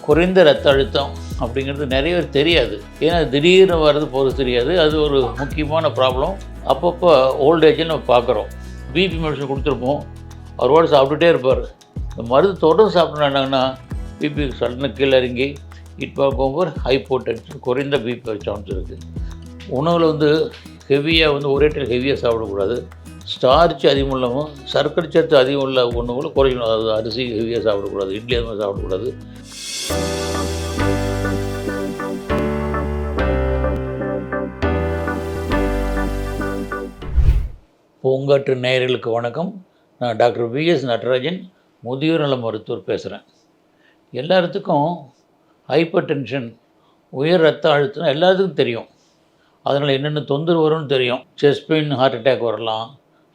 குறைந்த ரத்த அழுத்தம் அப்படிங்கிறது நிறைய பேர் தெரியாது. ஏன்னா திடீர்னு வர்றது போகிறது தெரியாது. அது ஒரு முக்கியமான ப்ராப்ளம். அப்பப்போ ஓல்டேஜில் நம்ம பார்க்குறோம். பிபி மெடிசன் கொடுத்துருப்போம், அவர் வாட்டு சாப்பிட்டுட்டே இருப்பார். இந்த மருந்து தொடர்ந்து சாப்பிட்டோன்னா என்னங்கன்னா பிபி சடனாக கீழே இறங்கி போகும்போது ஹைப்போடென்ஷன், குறைந்த பிபி வர சான்ஸ் இருக்குது. உணவில் ஹெவியாக ஒரே டைம் ஹெவியாக சாப்பிடக்கூடாது. ஸ்டார்ச் அதிகம் உள்ளவும் சர்க்கரை சத்து அதிகம் உள்ள உணவுகளை குறைக்கணும். அதாவது அரிசி ஹெவியாக சாப்பிடக்கூடாது, இட்லி அது மாதிரி சாப்பிடக்கூடாது. பூங்காற்று நேயர்களுக்கு வணக்கம். நான் டாக்டர் விஎஸ் நடராஜன், முதியோர் நல மருத்துவர் பேசுகிறேன். எல்லாத்துக்கும் ஹைப்பர் டென்ஷன், உயர் ரத்த அழுத்தம் எல்லாத்துக்கும் தெரியும். அதனால் என்னென்ன தொந்தரவு வரும்னு தெரியும். செஸ்ட் பெயின், ஹார்ட் அட்டாக் வரலாம்,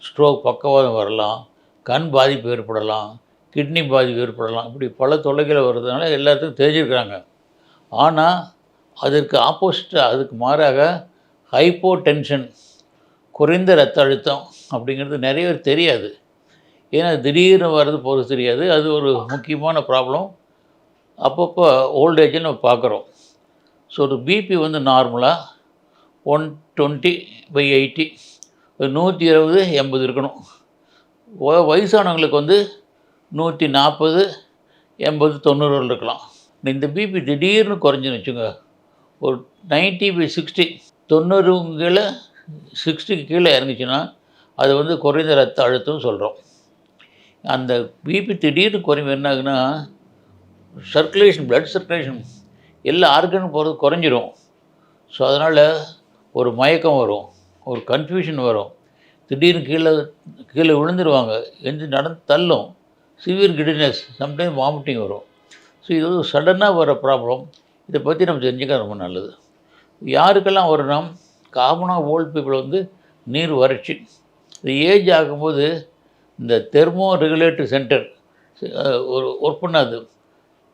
ஸ்ட்ரோக் பக்கவாதம் வரலாம், கண் பாதிப்பு ஏற்படலாம், கிட்னி பாதிப்பு ஏற்படலாம். இப்படி பல தொல்லைகள் வர்றதுனால எல்லாத்துக்கும் தெரிஞ்சுருக்கிறாங்க. ஆனால் அதற்கு ஆப்போசிட்டாக, அதுக்கு மாறாக ஹைப்போ டென்ஷன், குறைந்த ரத்த அழுத்தம் அப்படிங்கிறது நிறைய பேர் தெரியாது. ஏன்னா திடீர்னு வர்றது போகிறது தெரியாது. அது ஒரு முக்கியமான ப்ராப்ளம். அப்பப்போ ஓல்டேஜில் நம்ம பார்க்குறோம். ஸோ ஒரு பிபி நார்மலாக 120/80, 120/80 இருக்கணும். வயசானவங்களுக்கு 140, 80, 90 இருக்கலாம். இந்த பிபி திடீர்னு குறைஞ்சுன்னு வச்சுங்க, ஒரு 90/60, 90 கீழே 60க்கு கீழே இறங்குச்சுன்னா அது குறைந்த ரத்த அழுத்தம் சொல்கிறோம். அந்த பிபி திடீர்னு குறைவு என்ன ஆகுன்னா, சர்க்குலேஷன், பிளட் சர்க்குலேஷன் எல்லா ஆர்கனும் போகிறது குறைஞ்சிரும். ஸோ அதனால் ஒரு மயக்கம் வரும், ஒரு கன்ஃபியூஷன் வரும். திடீர்னு கீழே விழுந்துருவாங்க, நடந்து தள்ளும், சிவியர் கிடினஸ், சம்டைம் வாமிட்டிங் வரும். ஸோ இது சடனாக வர ப்ராப்ளம். இதை பற்றி நம்ம தெரிஞ்சுக்க ரொம்ப நல்லது. யாருக்கெல்லாம் வரும்னா, காமனாக ஓல்டு பீப்புள் நீர் வறட்சி. இது ஏஜ் ஆகும்போது இந்த தெர்மோ ரெகுலேட்டரி சென்டர் ஒரு ஒர்க் பண்ணாது.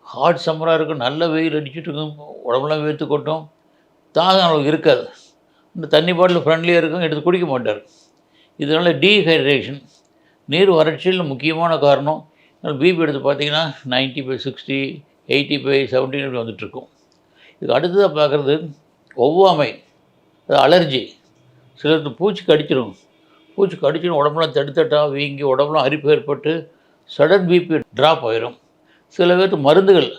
ஹாட் சம்மராக இருக்கும், நல்ல வெயில் அடிச்சுட்டு இருக்கும், உடம்புலாம் வேர்த்து கொட்டும், தாகம் அவங்களுக்கு இருக்காது. இந்த தண்ணி பாட்டில் ஃப்ரெண்ட்லியாக இருக்கும், எடுத்து குடிக்க மாட்டார். இதனால் டீஹைட்ரேஷன், நீர் வறட்சியில் முக்கியமான காரணம். பிபி எடுத்து பார்த்திங்கன்னா 90/60, 80/70 இப்படி வந்துட்டுருக்கும். இதுக்கு அடுத்ததாக பார்க்குறது ஒவ்வாமை, அது அலர்ஜி. சிலருக்கு பூச்சி கடிச்சிடும், உடம்புலாம் தடுத்தட்டாக வீங்கி உடம்புலாம் அரிப்பு ஏற்பட்டு சடன் பிபி ட்ராப் ஆயிரும். சில பேருக்கு மருந்துகள்,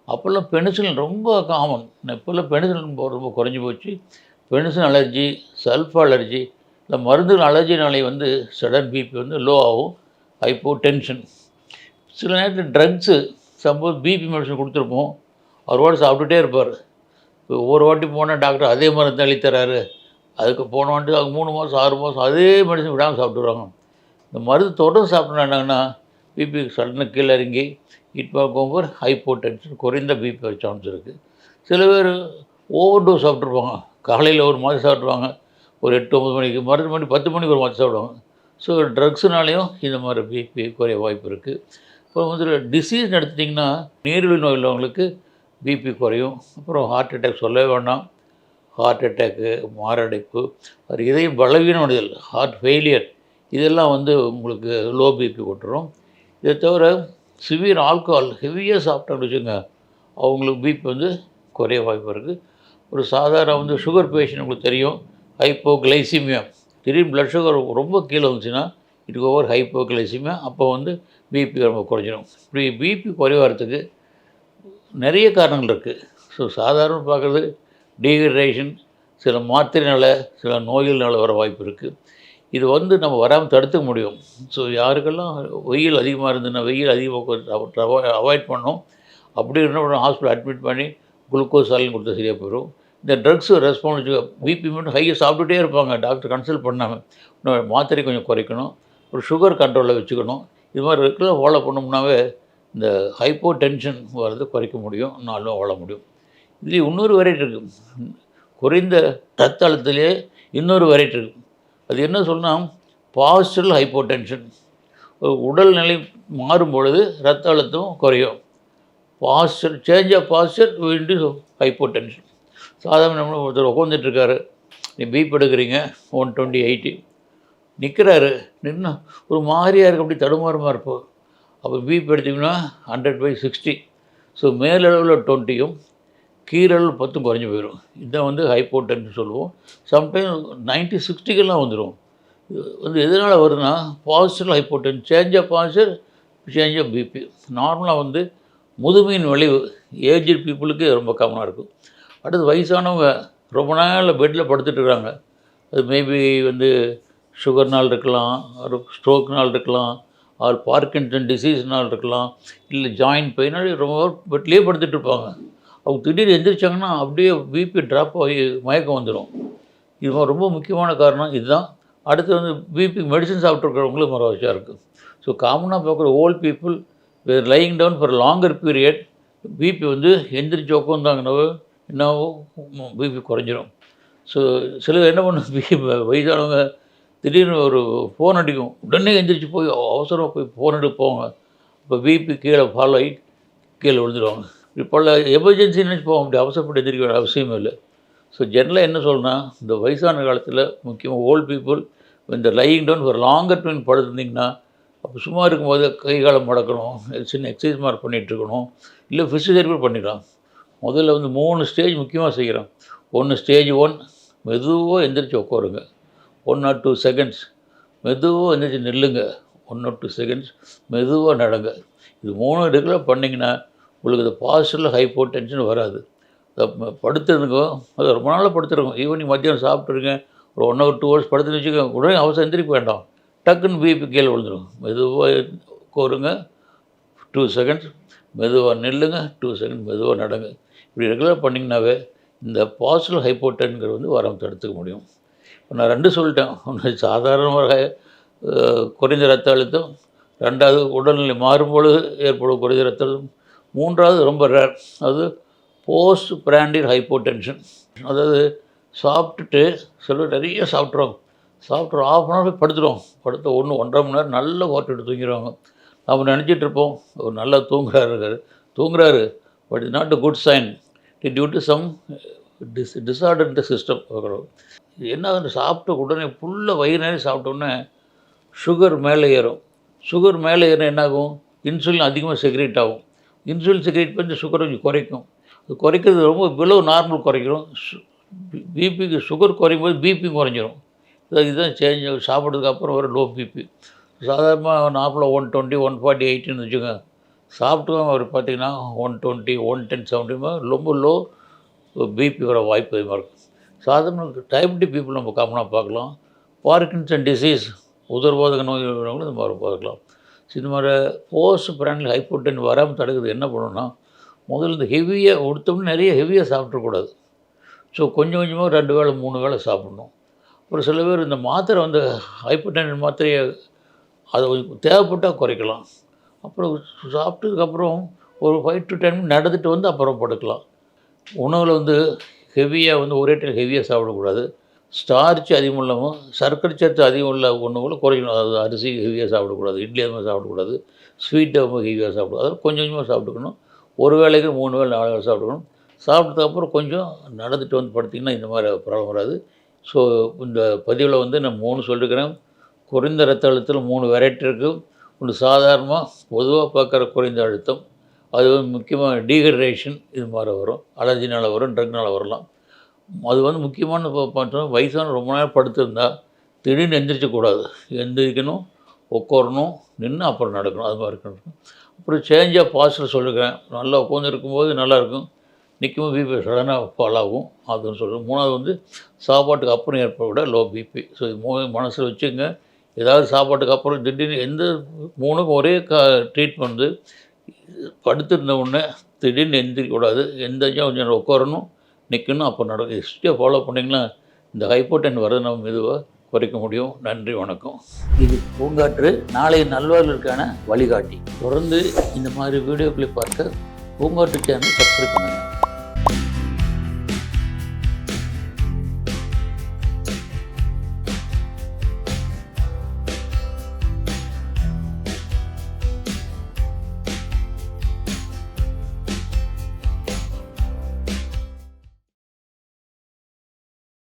அப்போல்லாம் பெனிசிலின் ரொம்ப காமன். இப்போல்லாம் பெனிசிலின் ரொம்ப குறைஞ்சி போச்சு. பெனிசிலின் அலர்ஜி, சல்ஃபா அலர்ஜி, இந்த மருந்துகள் அலர்ஜினாலே சடன் பிபி லோ ஆகும், ஹைப்போ டென்ஷன். சில நேரத்தில் ட்ரக்ஸு, சப்போஸ் பிபி மெடிசன் கொடுத்துருப்போம், அவர் வாட்டு சாப்பிட்டுட்டே இருப்பார். இப்போ ஒவ்வொரு வாட்டி போனால் டாக்டர் அதே மருந்து அளித்தராரு, அதுக்கு போன வாட்டி அது 3 மாதம் 6 மாதம் அதே மெடிசன் விடாமல் சாப்பிட்டுருவாங்க. இந்த மருந்து தொடர்ந்து சாப்பிட்டோன்னா என்னங்கன்னா பிபி சடனாக கீழே இறங்கி போகும்போது ஹைப்போ டென்ஷன், குறைந்த பிபி வர சான்ஸ் இருக்குது. சில பேர் ஓவர் டோஸ் சாப்பிட்ருப்பாங்க. காலையில் ஒரு மாதிரி சாப்பிட்ருவாங்க, ஒரு 8-9 மணிக்கு, மணி 10 மணிக்கு ஒரு மாதிரி சாப்பிடுவாங்க. ஸோ ட்ரக்ஸுனாலேயும் இந்த மாதிரி பிபி குறைய வாய்ப்பு இருக்குது. இப்போ டிசீஸ் எடுத்துட்டிங்கன்னா, நீரிழிவு நோய் உள்ளவங்களுக்கு பிபி குறையும். அப்புறம் ஹார்ட் அட்டாக் சொல்லவே வேண்டாம். ஹார்ட் அட்டாக்கு, மாரடைப்பு, அது இதயம் பலவீனமடைதல், ஹார்ட் ஃபெயிலியர், இதெல்லாம் உங்களுக்கு லோ பிபி கொட்டுரும். இதை தவிர சிவியர் ஆல்கஹால் ஹெவியாக சாப்பிட்டான்னு வச்சுங்க, அவங்களுக்கு பிபி குறைய வாய்ப்பு இருக்குது. ஒரு சாதாரண சுகர் பேஷண்ட் உங்களுக்கு தெரியும், ஹைப்போகிளைசிமியா, திடீர்னு ப்ளட் சுகர் ரொம்ப கீழே வந்துச்சுன்னா இட் ஓவர் ஹைப்போகிளைசிமியா. அப்போ பிபி ரொம்ப குறைஞ்சிடும். இப்படி பிபி குறைவாகிறதுக்கு நிறைய காரணங்கள் இருக்குது. ஸோ சாதாரண பார்க்குறது டீஹைட்ரேஷன், சில மாத்திரைனால, சில நோய்கள்னால வர வாய்ப்பு இருக்குது. இது நம்ம வராமல் தடுத்துக்க முடியும். ஸோ யாருக்கெல்லாம் வெயில் அதிகமாக இருந்ததுன்னா, வெயில் அதிகமாக அவாய்ட் பண்ணோம். அப்படி என்ன ஹாஸ்பிட்டல் அட்மிட் பண்ணி குளுக்கோஸ் சாலின் கொடுத்தா சரியாக போயிடும். இந்த ட்ரக்ஸு ரெஸ்பான்ஸ் பிபி மட்டும் ஹையாக சாப்பிட்டுட்டே இருப்பாங்க, டாக்டர் கன்சல்ட் பண்ணாமல். இன்னும் மாத்திரை கொஞ்சம் குறைக்கணும், ஒரு சுகர் கண்ட்ரோலில் வச்சுக்கணும். இது மாதிரி ரெகுலராக ஃபாலோ பண்ணோம்னாவே இந்த ஹைப்போ டென்ஷன் வர்றது குறைக்க முடியும், நாளும் வாழ முடியும். இதுலேயே இன்னொரு வெரைட்டி இருக்குது. குறைந்த ரத்த அழுத்தத்திலே இன்னொரு வெரைட்டி இருக்குது. அது என்ன சொன்னால், பாஸ்டரல் ஹைப்போ டென்ஷன். உடல்நிலை மாறும் பொழுது ரத்த அழுத்தம் குறையும். Change of posture induced hypotension. சாதாரண ஒருத்தர் உட்காந்துட்ருக்காரு, நீ பிபி எடுக்கிறீங்க 120/80, நிற்கிறாரு, நின்று ஒரு மாதிரியாக இருக்குது, அப்படி தடுமாறமாக இருப்போம். அப்போ பிபி எடுத்திங்கன்னா 100/60. ஸோ மேலளவில் 20யும் கீழளவு 10 குறைஞ்சி போயிடும். இதான் வந்து ஹைப்போடென்ஷன் சொல்லுவோம். சம்டைம் 90-60க்கெல்லாம் வந்துடும். இது எதனால் வருதுன்னா positive hypotension, change of posture, change of BP. நார்மலாக வந்து முதுமையின் விளைவு ஏஜ்டு பீப்புளுக்கு ரொம்ப காமனாக இருக்கும். அடுத்து வயசானவங்க ரொம்ப நாள் பெட்டில் படுத்துட்டு இருக்காங்க. அது மேபி வந்து சுகர்னால் இருக்கலாம், ஒரு ஸ்ட்ரோக்னால் இருக்கலாம், ஆர் பார்க்கின்சன் டிசீஸ்னால் இருக்கலாம், இல்லை ஜாயின்ட் பெயினால் ரொம்ப பெட்லேயே படுத்துட்டு இருப்பாங்க. அவங்க திடீர்னு எந்திரிச்சாங்கன்னா அப்படியே பிபி ட்ராப் ஆகி மயக்கம் வந்துடும். இது ரொம்ப முக்கியமான காரணம் இதுதான். அடுத்து வந்து பிபி மெடிசன் சாப்பிட்ருக்கிறவங்களும் மர வச்சா இருக்குது. ஸோ காமனாக பார்க்குற old people were lying down for longer period BP வந்து எந்திரிச்சு உட்காந்தாங்கன்னாவோ என்னவோ பிபி குறைஞ்சிரும். ஸோ சிலர் என்ன பண்ண வயசானவங்க திடீர்னு ஒரு ஃபோன் அடிக்கும், உடனே எந்திரிச்சு போய் அவசரமாக போய் ஃபோன் எடுக்க போவாங்க. இப்போ பிபி கீழே ஃபாலோ ஆகி கீழே விழுந்துடுவாங்க. இப்போல்லாம் எமர்ஜென்சி நினச்சி போக முடியாது, அவசரப்பட்டு எந்திரிக்க வேண்டிய அவசியமே இல்லை. ஸோ ஜென்ரலாக என்ன சொல்லணும்னா, இந்த வயசான காலத்தில் முக்கியமாக ஓல்டு பீப்புள் இந்த லையிங் டவுன் ஒரு லாங்கர் டைம் படுத்திருந்திங்கன்னா, அப்போ சும்மா இருக்கும்போது கை காலம் மடக்கணும், சின்ன எக்ஸசைஸ் மாதிரி பண்ணிகிட்ருக்கணும், இல்லை ஃபிசியோதெரப்பி பண்ணிடலாம். முதல்ல வந்து 3 ஸ்டேஜ் முக்கியமாக செய்கிறோம். ஸ்டேஜ் 1 மெதுவாக எந்திரிச்சு உட்காருங்க, 1 or 2 செகண்ட்ஸ் மெதுவாக எந்திரிச்சு நில்லுங்க, 1 or 2 செகண்ட்ஸ் மெதுவாக நடங்க. இது 3 ரெகுலராக பண்ணிங்கன்னா உங்களுக்கு இந்த பாசிட்டிவ் ஹைப்போடென்ஷன் வராது. படுத்துருங்க, அது ரொம்ப நாளாக படுத்துருக்கோம். ஈவினிங் மத்தியானம் சாப்பிட்ருங்க, ஒரு 1 or 2 ஹவர்ஸ் படுத்துன்னு வச்சுக்கோங்க, உடனே அவசரம் எந்திரிக்க வேண்டாம், டக்குன்னு பிபி கீழே விழுந்துடும். மெதுவாக கோருங்க 2 செகண்ட்ஸ், மெதுவாக நில்லுங்க 2 செகண்ட், மெதுவாக நடங்க. இப்படி ரெகுலராக பண்ணிங்கனாவே இந்த பாசிட்டிவ் ஹைப்போடென்ஷன் வந்து வராமல் தடுத்துக்க முடியும். இப்போ நான் 2 சொல்லிட்டேன். ஒன்று சாதாரணமாக குறைந்த ரத்த அழுத்தம், 2வது உடல்நிலை மாறும்பொழுது ஏற்படும் குறைந்த ரத்த அழுத்தம், 3வது ரொம்ப ரேர், அது போஸ்ட் பிராண்டியல் ஹைப்போடென்ஷன். அதாவது சாப்பிட்டுட்டு சிலர் நிறைய சாப்பிட்ருவாங்க, சாப்பிட்டு ஒரு 1/2 hour படுத்துடும், படுத்த 1-1.5 மணி நேரம் நல்லா ஓட்டு எடுத்து தூங்கிடுவாங்க. நம்ம நினச்சிட்ருப்போம் ஒரு நல்லா தூங்குறாரு, but it's not a good sign. Due to some disorder in the system. என்ன ஆகுது, சாப்பிட்ட உடனே ஃபுல்லாக வயிறு நிறைய சாப்பிட்டோன்னே சுகர் மேலே ஏறும். சுகர் மேலே ஏறினா என்னாகும், இன்சுலின் அதிகமாக செக்ரேட் ஆகும். இன்சுலின் செக்ரேட் பண்ணி சுகரை கொஞ்சம் குறைக்கும். அது குறைக்கிறது ரொம்ப பிலோ நார்மல் குறைக்கிறோம். பிபிக்கு சுகர் குறையும் போது பிபி குறைஞ்சிரும். இதுதான் சேஞ்ச். சாப்பிட்றதுக்கு அப்புறம் ஒரு லோ பிபி. சாதாரணமாக நார்மலாக 120, 140, 80ன்னு வச்சுக்கோங்க. சாப்பிட்டு அவர் பார்த்திங்கன்னா 120, 110, 70 ரொம்ப லோ பிபி வர வாய்ப்பு அதிகமாக இருக்கும். சாதாரண டயபெட்டிக் பீப்புள் நம்ம காமனாக பார்க்கலாம். பார்க்கின்சன் டிசீஸ், உதர்வாதக நோய் உள்ளவங்களும் இந்த மாதிரி பார்க்கலாம். இந்த மாதிரி போஸ்ட் பிராண்டில் ஹைப்போடென்ஷன் வராமல் தடுக்கிறது என்ன பண்ணணும்னா, முதல்ல இந்த ஹெவியாக கொடுத்தோம்னா நிறைய ஹெவியாக சாப்பிட்றக்கூடாது. ஸோ கொஞ்சம் கொஞ்சமாக 2 வேளை 3 வேளை சாப்பிட்ணும். அப்புறம் சில பேர் இந்த மாத்திரை வந்து ஹைப்போடென்ஷன் மாத்திரையை அதை கொஞ்சம் தேவைப்பட்டால் குறைக்கலாம். அப்புறம் சாப்பிட்டதுக்கப்புறம் ஒரு 5 to 10 minutes நடந்துட்டு வந்து அப்புறம் படுக்கலாம். உணவில் வந்து ஹெவியாக வந்து ஒரே டைம் ஹெவியாக சாப்பிடக்கூடாது. ஸ்டார்ச் அதிகம் இல்லாமல் சர்க்கரை சத்து அதிகம் உள்ள உணவுகளை குறைக்கணும். அதாவது அரிசி ஹெவியாக சாப்பிடக்கூடாது, இட்லி அதிகமாக சாப்பிடக்கூடாது, ஸ்வீட்டு ரொம்ப ஹெவியாக சாப்பிடக்கூடாது. அதாவது கொஞ்சம் கொஞ்சமாக சாப்பிட்டுக்கணும். ஒரு வேளைக்கு 3 வேளை 4 வேளை சாப்பிட்டுக்கணும். சாப்பிட்டதுக்கப்புறம் கொஞ்சம் நடந்துட்டு வந்து படுத்திங்கன்னா இந்த மாதிரி ப்ராப்ளம் வராது. ஸோ இந்த பதிவில் வந்து நான் 3 சொல்லியிருக்கிறேன். குறைந்த ரத்த அழுத்தத்தில் 3 வெரைட்டி இருக்குது. ஒன்று சாதாரணமாக பொதுவாக பார்க்குற குறைந்த அழுத்தம், அது வந்து முக்கியமாக டீஹைட்ரேஷன் இது மாதிரி வரும், அலர்ஜினால் வரும், ட்ரக்னால் வரலாம். அது வந்து முக்கியமான பண்ணுறோம். வயசான ரொம்ப நேரம் படுத்திருந்தால் திடீர்னு எந்திரிச்சக்கூடாது, எந்திரிக்கணும், உட்காரணும், நின்று அப்புறம் நடக்கணும், அது மாதிரி இருக்கணும். அப்புறம் சேஞ்ச் ஆஃப் பாஸ்டர் சொல்லியிருக்கிறேன். நல்லா உட்காந்து இருக்கும்போது நல்லாயிருக்கும், நிற்கும் பிபி சடனாக ஃபால் ஆகும், அதுன்னு சொல்கிறேன். 3வது வந்து சாப்பாட்டுக்கு அப்புறம் ஏற்பட லோ பிபி. ஸோ இது மனசில் வச்சுங்க. ஏதாவது சாப்பாட்டுக்கு அப்புறம் திடீர்னு எந்த 3க்கும் ஒரே ட்ரீட்மெண்ட் வந்து படுத்திருந்த உடனே திடீர்னு எந்திரிக்கக்கூடாது, எந்திரிச்சா கொஞ்சம் உட்காரணும், நிற்கணும், அப்போ நடக்கும். ஹிஸ்ட்ரியாக ஃபாலோ பண்ணிங்கன்னா இந்த ஹைப்போடென்ஷன் வரதை நம்ம மெதுவாக குறைக்க முடியும். நன்றி, வணக்கம். இது பூங்காற்று, நாளைய நல்வாழ்வுக்கான வழிகாட்டி. தொடர்ந்து இந்த மாதிரி வீடியோக்களை பார்க்க பூங்காற்று சேனல் சப்ஸ்கிரைப் பண்ணுங்கள்.